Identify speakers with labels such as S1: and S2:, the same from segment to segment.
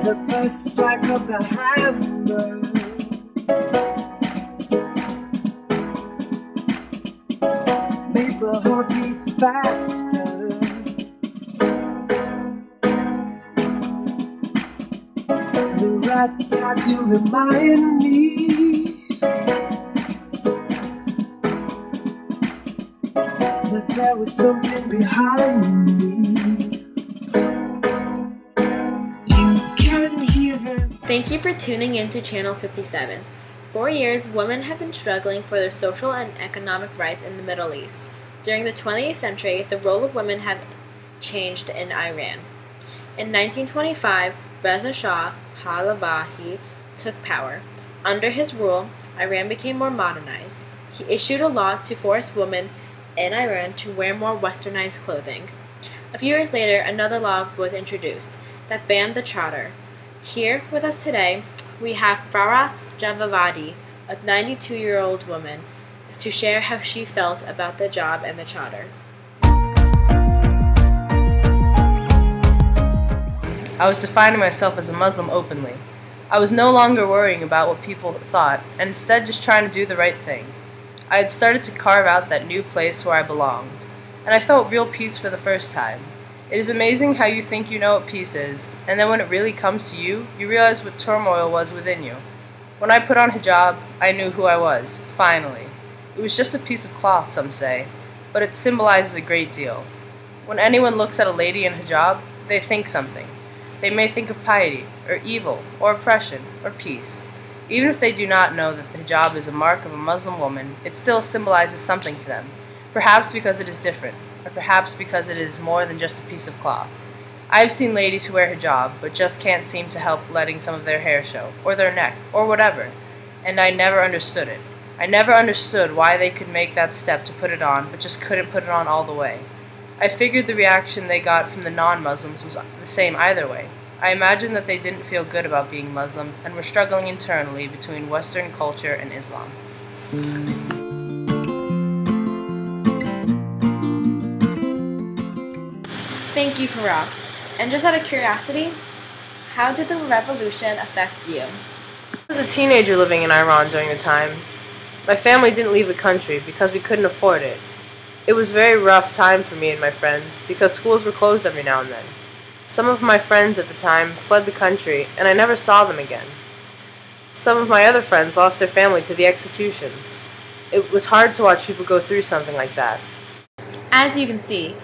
S1: the first strike of the hammer. Made the heart beat faster. The rat-tat to remind me that there was something behind me. You can hear them.
S2: Thank you for tuning in to Channel 57. For years, women have been struggling for their social and economic rights in the Middle East. During the 20th century, the role of women have changed in Iran. In 1925, Reza Shah Pahlavi took power. Under his rule, Iran became more modernized. He issued a law to force women in Iran to wear more westernized clothing. A few years later, another law was introduced that banned the chador. Here with us today, we have Farah Javavadi, a 92-year-old woman, to share how she felt about the job and the chador.
S3: I was defining myself as a Muslim openly. I was no longer worrying about what people thought, and instead just trying to do the right thing. I had started to carve out that new place where I belonged, and I felt real peace for the first time. It is amazing how you think you know what peace is, and then when it really comes to you, you realize what turmoil was within you. When I put on hijab, I knew who I was, finally. It was just a piece of cloth, some say, but it symbolizes a great deal. When anyone looks at a lady in hijab, they think something. They may think of piety, or evil, or oppression, or peace. Even if they do not know that the hijab is a mark of a Muslim woman, it still symbolizes something to them, perhaps because it is different, or perhaps because it is more than just a piece of cloth. I have seen ladies who wear hijab, but just can't seem to help letting some of their hair show, or their neck, or whatever, and I never understood it. I never understood why they could make that step to put it on, but just couldn't put it on all the way. I figured the reaction they got from the non-Muslims was the same either way. I imagined that they didn't feel good about being Muslim and were struggling internally between Western culture and Islam.
S2: Thank you, Farah. And just out of curiosity, how did the revolution affect you?
S3: I was a teenager living in Iran during the time. My family didn't leave the country because we couldn't afford it. It was a very rough time for me and my friends because schools were closed every now and then. Some of my friends at the time fled the country and I never saw them again. Some of my other friends lost their family to the executions. It was hard to watch people go through something like that.
S2: As you can see,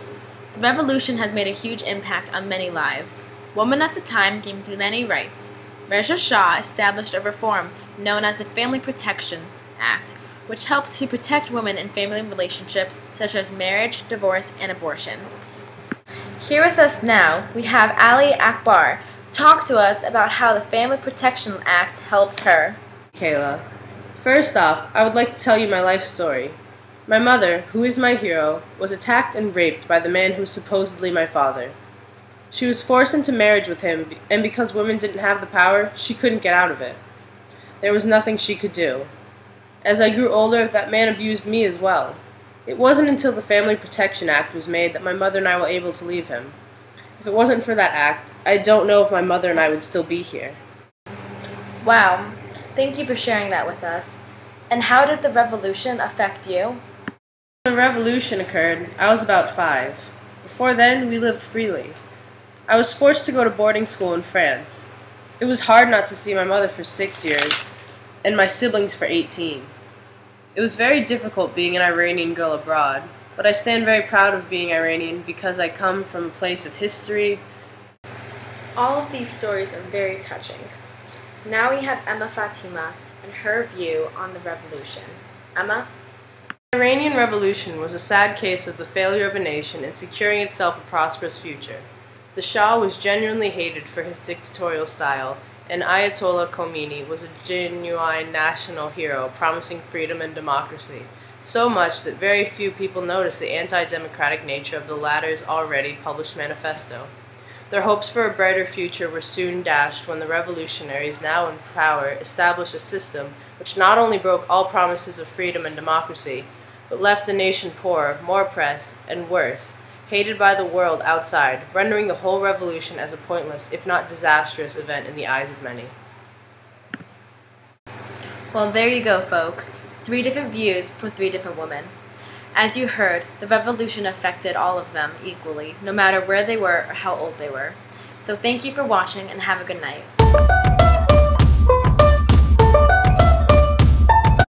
S2: the revolution has made a huge impact on many lives. Women at the time gained many rights. Reza Shah established a reform known as the Family Protection Act, which helped to protect women in family relationships such as marriage, divorce, and abortion. Here with us now, we have Ali Akbar. Talk to us about how the Family Protection Act helped her.
S3: Kayla, first off, I would like to tell you my life story. My mother, who is my hero, was attacked and raped by the man who was supposedly my father. She was forced into marriage with him, and because women didn't have the power, she couldn't get out of it. There was nothing she could do. As I grew older, that man abused me as well. It wasn't until the Family Protection Act was made that my mother and I were able to leave him. If it wasn't for that act, I don't know if my mother and I would still be here.
S2: Wow, thank you for sharing that with us. And how did the revolution affect you?
S3: When the revolution occurred, I was about 5. Before then, we lived freely. I was forced to go to boarding school in France. It was hard not to see my mother for 6 years, and my siblings for 18. It was very difficult being an Iranian girl abroad, but I stand very proud of being Iranian because I come from a place of history.
S2: All of these stories are very touching. Now we have Emma Fatima and her view on the revolution. Emma?
S3: The Iranian Revolution was a sad case of the failure of a nation in securing itself a prosperous future. The Shah was genuinely hated for his dictatorial style, and Ayatollah Khomeini was a genuine national hero promising freedom and democracy, so much that very few people noticed the anti-democratic nature of the latter's already published manifesto. Their hopes for a brighter future were soon dashed when the revolutionaries, now in power, established a system which not only broke all promises of freedom and democracy, but left the nation poorer, more oppressed, and worse, hated by the world outside, rendering the whole revolution as a pointless, if not disastrous, event in the eyes of many.
S2: Well, there you go, folks. 3 different views from 3 different women. As you heard, the revolution affected all of them equally, no matter where they were or how old they were. So thank you for watching and have a good night.